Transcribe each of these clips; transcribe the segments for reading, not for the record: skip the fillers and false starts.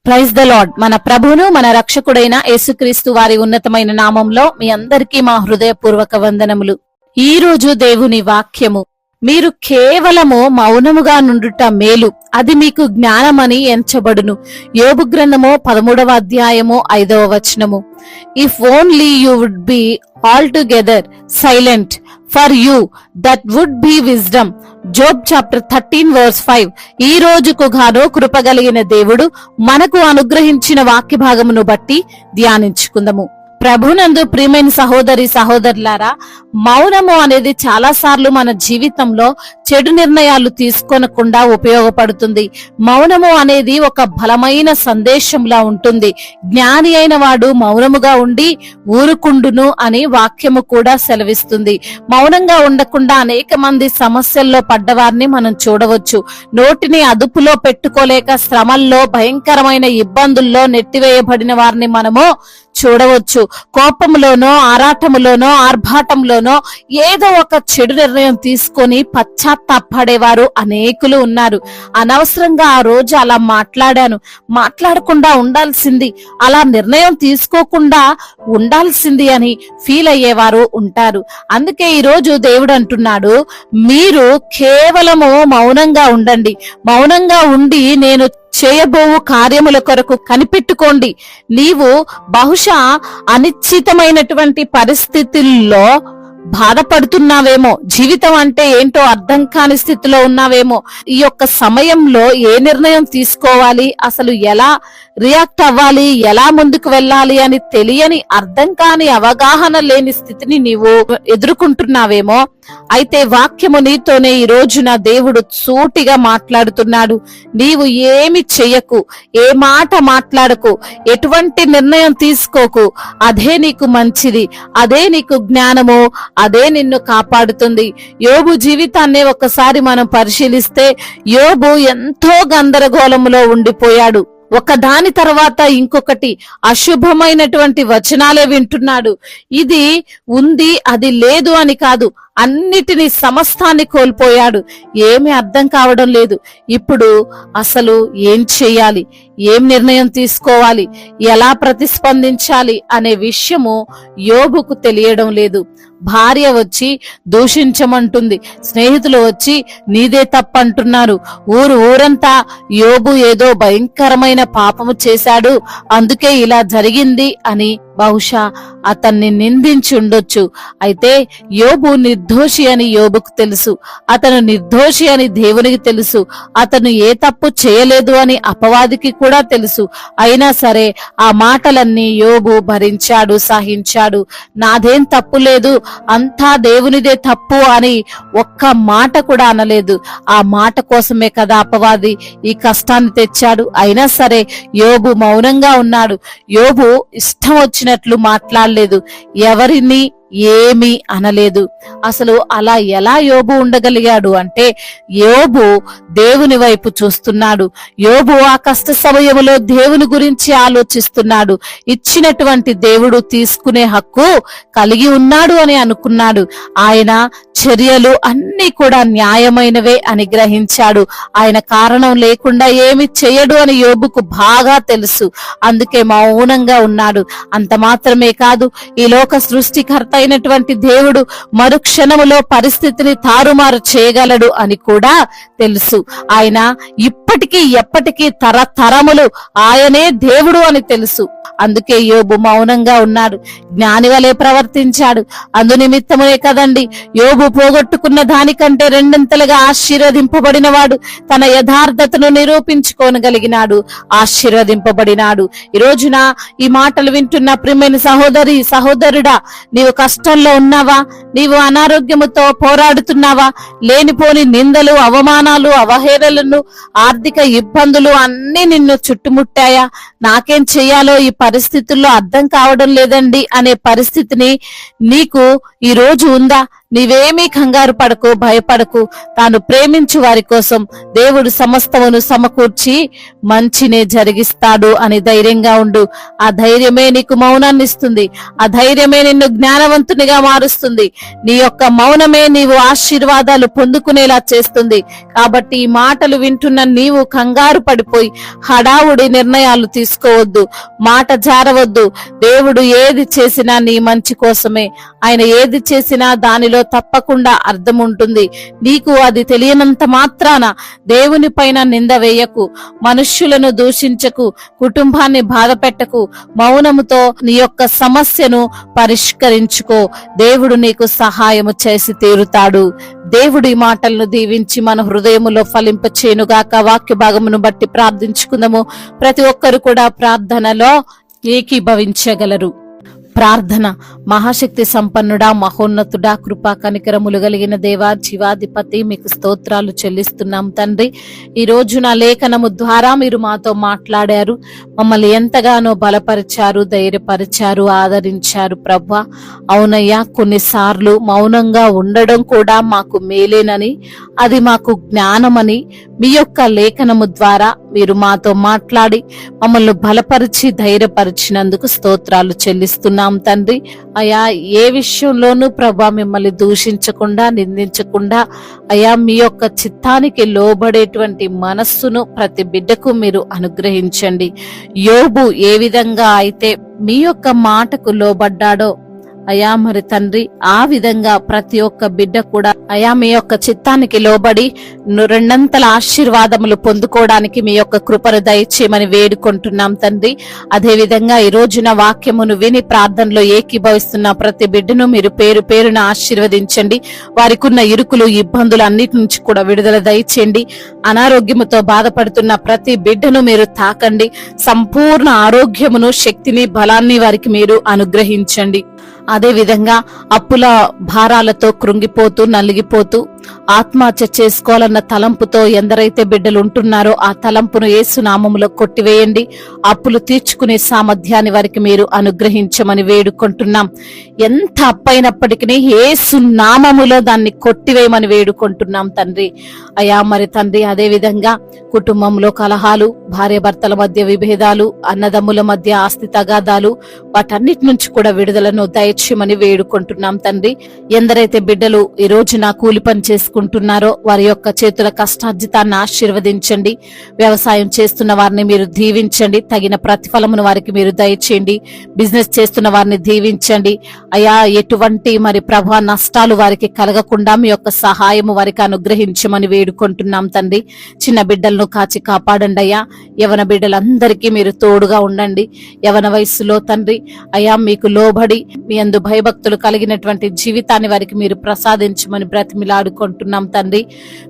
Praise the lord. మన ప్రభువును మన రక్షకుడైన యేసుక్రీస్తు వారి ఉన్నతమైన నామంలో మీ అందరికీ మా హృదయపూర్వక వందనములు. ఈ రోజు దేవుని వాక్యము, మీరు కేవలము మౌనముగా నుండుట మేలు, అది మీకు జ్ఞానమని ఎంచబడును. యోబు గ్రంథము 13వ అధ్యాయము 5వ వచనము. If only you would be all together silent, for you that would be wisdom. Job chapter 13 verse 5. ఈ రోజుకు గాను కృపగలిగిన దేవుడు మనకు అనుగ్రహించిన వాక్య భాగమును బట్టి ధ్యానించుకుందాము. ప్రభునందు ప్రియమైన సహోదరి సహోదరులారా, మౌనము అనేది చాలా సార్లు మన జీవితంలో చెడు నిర్ణయాలు తీసుకోనకుండా ఉపయోగపడుతుంది. మౌనము అనేది ఒక బలమైన సందేశంలా ఉంటుంది. జ్ఞాని అయిన వాడు మౌనముగా ఉండి ఊరుకుండును అని వాక్యము కూడా సెలవిస్తుంది. మౌనంగా ఉండకుండా అనేక మంది సమస్యల్లో పడ్డవారిని మనం చూడవచ్చు. నోటిని అదుపులో పెట్టుకోలేక శ్రమల్లో భయంకరమైన ఇబ్బందుల్లో నెట్టివేయబడిన వారిని మనము చూడవచ్చు. కోపంలోనో ఆరాటములోనో ఆర్భాటంలోనో ఏదో ఒక చెడు నిర్ణయం తీసుకొని పశ్చాత్తాపడేవారు అనేకులు ఉన్నారు. అనవసరంగా ఆ రోజు అలా మాట్లాడకుండా ఉండాల్సింది, అలా నిర్ణయం తీసుకోకుండా ఉండాల్సింది అని ఫీల్ అయ్యేవారు ఉంటారు. అందుకే ఈ రోజు దేవుడు అంటున్నాడు, మీరు కేవలము మౌనంగా ఉండండి. మౌనంగా ఉండి నేను చేయబోవు కార్యముల కొరకు కనిపెట్టుకోండి. నీవు బహుశా అనిశ్చితమైనటువంటి పరిస్థితుల్లో బాధపడుతున్నావేమో, జీవితం అంటే ఏంటో అర్థం కాని స్థితిలో ఉన్నావేమో. ఈ యొక్క సమయంలో ఏ నిర్ణయం తీసుకోవాలి, అసలు ఎలా రియాక్ట్ అవ్వాలి, ఎలా ముందుకు వెళ్ళాలి అని తెలియని, అర్థం కాని, అవగాహన లేని స్థితిని నీవు ఎదుర్కొంటున్నావేమో. అయితే వాక్యము నీతోనే ఈ రోజున దేవుడు సూటిగా మాట్లాడుతున్నాడు. నీవు ఏమి చెయ్యకు, ఏ మాట మాట్లాడకు, ఎటువంటి నిర్ణయం తీసుకోకు. అదే నీకు మంచిది, అదే నీకు జ్ఞానము, అదే నిన్ను కాపాడుతుంది. యోబు జీవితాన్ని ఒక్కసారి మనం పరిశీలిస్తే, యోబు ఎంతో గందరగోళంలో ఉండిపోయాడు. ఒక దాని తర్వాత ఇంకొకటి అశుభమైనటువంటి వచనాలే వింటున్నాడు. ఇది ఉంది, అది లేదు అని కాదు, అన్నిటినీ సమస్తాన్ని కోల్పోయాడు. ఏమీ అర్థం కావడం లేదు. ఇప్పుడు అసలు ఏం చెయ్యాలి, ఏం నిర్ణయం తీసుకోవాలి, ఎలా ప్రతిస్పందించాలి అనే విషయము యోబుకు తెలియడం లేదు. భార్య వచ్చి దూషించమంటుంది, స్నేహితులు వచ్చి నీదే తప్పంటున్నారు. ఊరంతా యోబు ఏదో భయంకరమైన పాపము చేశాడు, అందుకే ఇలా జరిగింది అని బహుశా అతన్ని నిందించి ఉండొచ్చు. అయితే యోబు నిర్దోషి అని యోబుకు తెలుసు, అతను నిర్దోషి అని దేవునికి తెలుసు, అతను ఏ తప్పు చేయలేదు అని అపవాదికి కూడా తెలుసు. అయినా సరే ఆ మాటలన్నీ యోబు భరించాడు, సహించాడు. నాదేం తప్పు లేదు, అంతా దేవునిదే తప్పు అని ఒక్క మాట కూడా అనలేదు. ఆ మాట కోసమే కదా అపవాది ఈ కష్టాన్ని తెచ్చాడు. అయినా సరే యోబు మౌనంగా ఉన్నాడు. యోబు ఇష్టం వచ్చినట్లు మాట్లాడలేదు, ఎవరిని ఏమీ అనలేదు. అసలు అలా ఎలా యోబు ఉండగలిగాడు అంటే, యోబు దేవుని వైపు చూస్తున్నాడు. యోబు ఆ కష్ట సమయంలో దేవుని గురించి ఆలోచిస్తున్నాడు. ఇచ్చినటువంటి దేవుడు తీసుకునే హక్కు కలిగి ఉన్నాడు అని అనుకున్నాడు. ఆయన చర్యలు అన్ని కూడా న్యాయమైనవే అని గ్రహించాడు. ఆయన కారణం లేకుండా ఏమి చేయడు అని యోబుకు బాగా తెలుసు. అందుకే మౌనంగా ఉన్నాడు. అంత మాత్రమే కాదు, ఈ లోక సృష్టికర్త అయినటువంటి దేవుడు మరుక్షణములో పరిస్థితిని తారుమారు చేయగలడు అని కూడా తెలుసు. ఆయన ఇప్పటికీ ఎప్పటికీ తరతరములు ఆయనే దేవుడు అని తెలుసు. అందుకే యోబు మౌనంగా ఉన్నాడు, జ్ఞాని వలె ప్రవర్తించాడు. అందు నిమిత్తమే కదండి యోబు పోగొట్టుకున్న దానికంటే రెండింతలుగా ఆశీర్వదింపబడిన వాడు, తన యథార్థతను నిరూపించుకోనగలిగినాడు, ఆశీర్వదింపబడినాడు. ఈ రోజున ఈ మాటలు వింటున్న ప్రియమైన సహోదరి సహోదరుడా, నీవు కష్టంలో ఉన్నావా? నీవు అనారోగ్యముతో పోరాడుతున్నావా? లేనిపోని నిందలు, అవమానాలు, అవహేళనలు, ఆర్థిక ఇబ్బందులు అన్ని నిన్ను చుట్టుముట్టాయా? నాకేం చెయ్యాలో ఈ పరిస్థితుల్లో అర్థం కావడం లేదండి అనే పరిస్థితిని నీకు ఈ రోజు ఉందా? నీవేమీ కంగారు పడకు, భయపడకు. తాను ప్రేమించు వారి కోసం దేవుడు సమస్తమును సమకూర్చి మంచినే జరిగిస్తాడు అని ధైర్యంగా ఉండు. ఆ ధైర్యమే నీకు మౌనాన్ని ఇస్తుంది. ఆ ధైర్యమే నిన్ను జ్ఞానవంతునిగా మారుస్తుంది. నీ యొక్క మౌనమే నీవు ఆశీర్వాదాలు పొందుకునేలా చేస్తుంది. కాబట్టి ఈ మాటలు వింటున్న నీవు కంగారు పడిపోయి హడావుడి నిర్ణయాలు తీసుకోవద్దు, మాట జారవద్దు. దేవుడు ఏది చేసినా నీ మంచి కోసమే. ఆయన ఏది చేసినా దానిలో తప్పకుండా అర్థం ఉంటుంది. నీకు అది తెలియనంత మాత్రాన దేవుని పైన నింద వేయకు, మనుష్యులను దూషించకు, కుటుంబాన్ని బాధ పెట్టకు. మౌనముతో నీ యొక్క సమస్యను పరిష్కరించుకో. దేవుడు నీకు సహాయము చేసి తీరుతాడు. దేవుడి మాటలను దీవించి మన హృదయములో ఫలింపచేయునుగాక. వాక్య భాగమును బట్టి ప్రార్థించుకుందాము. ప్రతి ఒక్కరు కూడా ప్రార్థనలో ఏకీభవించగలరు. ప్రార్థన. మహాశక్తి సంపన్నుడా, మహోన్నతుడా, కృపా కనికరములు కలిగిన దేవా, జీవాధిపతి, మీకు స్తోత్రాలు చెల్లిస్తున్నాం తండ్రి. ఈ రోజు నా లేఖనము ద్వారా మీరు మాతో మాట్లాడారు, మమ్మల్ని ఎంతగానో బలపరిచారు, ధైర్యపరిచారు, ఆదరించారు ప్రభువా. అవునయ్యా, కొన్నిసార్లు మౌనంగా ఉండడం కూడా మాకు మేలేనని, అది మాకు జ్ఞానమని మీ యొక్క లేఖనము ద్వారా మీరు మాతో మాట్లాడి మమ్మల్ని బలపరిచి ధైర్యపరిచినందుకు స్తోత్రాలు చెల్లిస్తున్నాం తండ్రి. అయా, ఏ విషయంలోనూ ప్రభా మిమ్మల్ని దూషించకుండా, నిందించకుండా, అయా మీ యొక్క చిత్తానికి లోబడేటువంటి మనస్సును ప్రతి బిడ్డకు మీరు అనుగ్రహించండి. యోబు ఏ విధంగా అయితే మీ యొక్క మాటకు లోబడ్డాడో అయా మరి తండ్రి, ఆ విధంగా ప్రతి ఒక్క బిడ్డ కూడా అయా మీ యొక్క చిత్తానికి లోబడి రెండంతల ఆశీర్వాదములు పొందుకోవడానికి మీ యొక్క కృపను దయచేయమని వేడుకుంటున్నాం తండ్రి. అదే విధంగా ఈ రోజున వాక్యమును విని ప్రార్థనలో ఏకీభవిస్తున్న ప్రతి బిడ్డను మీరు పేరు పేరున ఆశీర్వదించండి. వారికి ఉన్న ఇరుకులు, ఇబ్బందులు అన్నిటి నుంచి కూడా విడుదల దయచేయండి. అనారోగ్యముతో బాధపడుతున్న ప్రతి బిడ్డను మీరు తాకండి. సంపూర్ణ ఆరోగ్యమును, శక్తిని, బలాన్ని వారికి మీరు అనుగ్రహించండి. అదే విధంగా అప్పుల భారాలతో కృంగిపోతూ, నలిగిపోతూ, ఆత్మహత్య చేసుకోవాలన్న తలంపుతో ఎందరైతే బిడ్డలు ఉంటున్నారో ఆ తలంపును యేసు నామములో కొట్టివేయండి. అప్పులు తీర్చుకునే సామర్థ్యాన్ని వారికి మీరు అనుగ్రహించమని వేడుకుంటున్నాం. ఎంత అప్పైనప్పటికీ యేసు నామములో దాన్ని కొట్టివేయమని వేడుకుంటున్నాం తండ్రి. అయా మరి తండ్రి, అదే విధంగా కుటుంబంలో కలహాలు, భార్యాభర్తల మధ్య విభేదాలు, అన్నదమ్ముల మధ్య ఆస్తి తగాదాలు, వాటన్నిటి నుంచి కూడా విడుదలను దయచేయమని వేడుకుంటున్నాం తండ్రి. ఎందరైతే బిడ్డలు ఈ రోజున కూలి పని చేసుకుంటున్నారో వారి యొక్క చేతుల కష్టార్జితాన్ని ఆశీర్వదించండి. వ్యవసాయం చేస్తున్న వారిని మీరు దీవించండి. తగిన ప్రతిఫలమును వారికి మీరు దయచేయండి. బిజినెస్ చేస్తున్న వారిని దీవించండి. అయా, ఎటువంటి మరి ప్రభా నష్టాలు వారికి కలగకుండా మీ యొక్క సహాయము వారికి అనుగ్రహించమని వేడుకుంటున్నాం తండ్రి. చిన్న బిడ్డలను కాచి కాపాడండి అయ్యా. యవన బిడ్డలందరికీ మీరు తోడుగా ఉండండి. యవన వయసులో తండ్రి అయా మీకు లోబడి మీ యందు భయభక్తులు కలిగినటువంటి జీవితాన్ని వారికి మీరు ప్రసాదించమని బ్రతిమిలాడుకుంటున్నాం తండ్రి.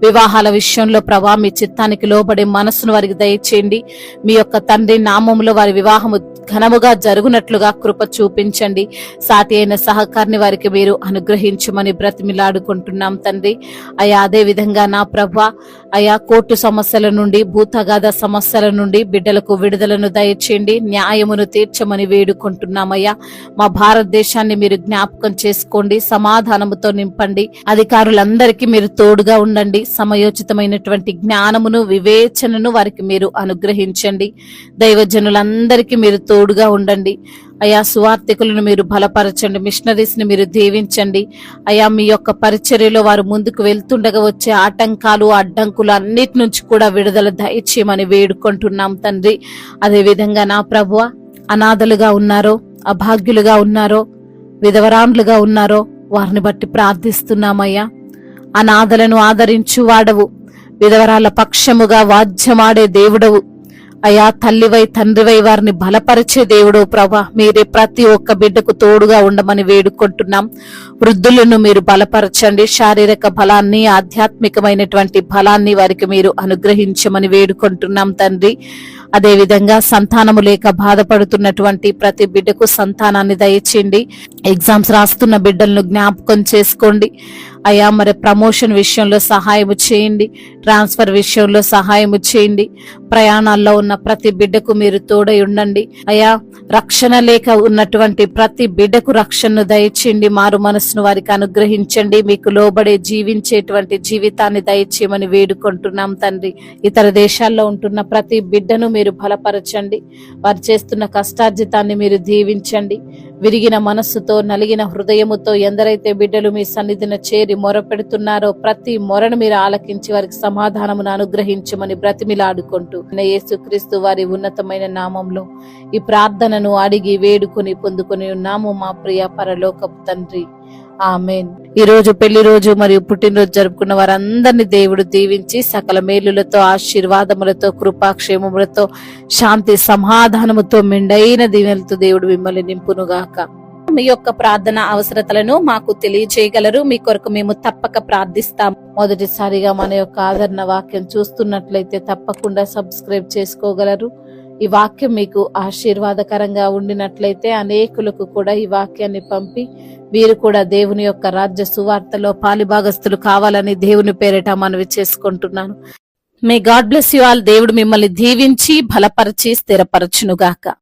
వివాహాల విషయంలో ప్రభా మీ చిత్తానికి లోబడే మనసును వారికి దయచేయండి. మీ యొక్క తండ్రి నామములో వారి వివాహము ఘనముగా జరుగునట్లుగా కృప చూపించండి. సాటి అయిన సహకారిని వారికి మీరు అనుగ్రహించమని బ్రతిమిలాడుకుంటున్నాం తండ్రి. అయా, అదే విధంగా నా ప్రభా అయా, కోర్టు సమస్యల నుండి, భూతగాథ సమస్యల నుండి బిడ్డలకు విడుదలను దయచేయండి. న్యాయమును తీర్చమని వేడుకుంటున్నామయ్యా. మా భారతదేశాన్ని మీరు జ్ఞాపకం చేసుకోండి. సమాధానముతో నింపండి. అధికారులందరికీ మీరు తోడుగా ఉండండి. సమయోచితమైనటువంటి జ్ఞానమును, వివేచనను వారికి మీరు అనుగ్రహించండి. దైవజనులందరికీ మీరు తోడుగా ఉండండి. అయా, సువార్థికులను మీరు బలపరచండి. మిషనరీస్ ని మీరు దీవించండి. అయా, మీ యొక్క పరిచర్యలో వారు ముందుకు వెళ్తుండగా వచ్చే ఆటంకాలు, అడ్డంకులు అన్నిటి నుంచి కూడా విడుదల దయచేయమని వేడుకుంటున్నాం తండ్రి. అదే విధంగా నా ప్రభువ, అనాథలుగా ఉన్నారో, అభాగ్యులుగా ఉన్నారో, విధవరాండ్లుగా ఉన్నారో వారిని బట్టి ప్రార్థిస్తున్నామయ్యా. అనాథలను ఆదరించు వాడవు, విధవరాల పక్షముగా వాద్యమాడే దేవుడవు అయా. తల్లివై తండ్రివై వారిని బలపరిచే దేవుడు ప్రభా, మీరే ప్రతి ఒక్క బిడ్డకు తోడుగా ఉండమని వేడుకుంటున్నాం. వృద్ధులను మీరు బలపరచండి. శారీరక బలాన్ని, ఆధ్యాత్మికమైనటువంటి బలాన్ని వారికి మీరు అనుగ్రహించమని వేడుకుంటున్నాం తండ్రి. అదే విధంగా సంతానము లేక బాధపడుతున్నటువంటి ప్రతి బిడ్డకు సంతానాన్ని దయచేయండి. ఎగ్జామ్స్ రాస్తున్న బిడ్డలను జ్ఞాపకం చేసుకోండి అయ్యా. మరి ప్రమోషన్ విషయంలో సహాయము చేయండి, ట్రాన్స్ఫర్ విషయంలో సహాయము చేయండి. ప్రయాణాల్లో ఉన్న ప్రతి బిడ్డకు మీరు తోడై ఉండండి అయ్యా. రక్షణ లేక ఉన్నటువంటి ప్రతి బిడ్డకు రక్షణను దయచేయండి, మారు మనసును వారికి అనుగ్రహించండి, మీకు లోబడే జీవించేటువంటి జీవితాన్ని దయచేయమని వేడుకుంటున్నాం తండ్రి. ఇతర దేశాల్లో ఉంటున్న ప్రతి బిడ్డను మీరు బలపరచండి, వారు చేస్తున్న కష్టార్జితాన్ని మీరు దీవించండి. విరిగిన మనస్సుతో నలిగిన హృదయముతో ఎందరైతే బిడ్డలు మీ సన్నిధిన చేరి మొరపెడుతున్నారో ప్రతి మొరను మీరు ఆలకించి వారికి సమాధానమును అనుగ్రహించమని బ్రతిమిలాడుకుంటూ యేసుక్రీస్తు వారి ఉన్నతమైన నామంలో ఈ ప్రార్థనను అడిగి వేడుకొని పొందుకొని ఉన్నాము మా ప్రియ పరలోకపు తండ్రి, ఆమేన్. ఈ రోజు పెళ్లి రోజు మరియు పుట్టినరోజు జరుపుకున్న వారందరినీ దేవుడు దీవించి సకల మేలులతో, ఆశీర్వాదములతో, కృపాక్షేమములతో, శాంతి సమాధానముతో, మెండైన దీవెనలతో దేవుడు మిమ్మల్ని నింపునుగాక. మీ యొక్క ప్రార్థన అవసరతలను మాకు తెలియజేయగలరు, మీ కొరకు మేము తప్పక ప్రార్థిస్తాం. మొదటిసారిగా మన యొక్క ఆదరణ వాక్యం చూస్తున్నట్లయితే తప్పకుండా సబ్స్క్రైబ్ చేసుకోగలరు. ఈ వాక్యం మీకు ఆశీర్వాదకరంగా ఉండినట్లయితే అనేకులకు కూడా ఈ వాక్యాన్ని పంపి వీరు కూడా దేవుని యొక్క రాజ్య సువార్తలో పాలిభాగస్తులు కావాలని దేవుని పేరిట మనవి చేసుకుంటున్నాను. May God bless you all. దేవుడు మిమ్మల్ని దీవించి బలపరిచి స్థిరపరచునుగాక.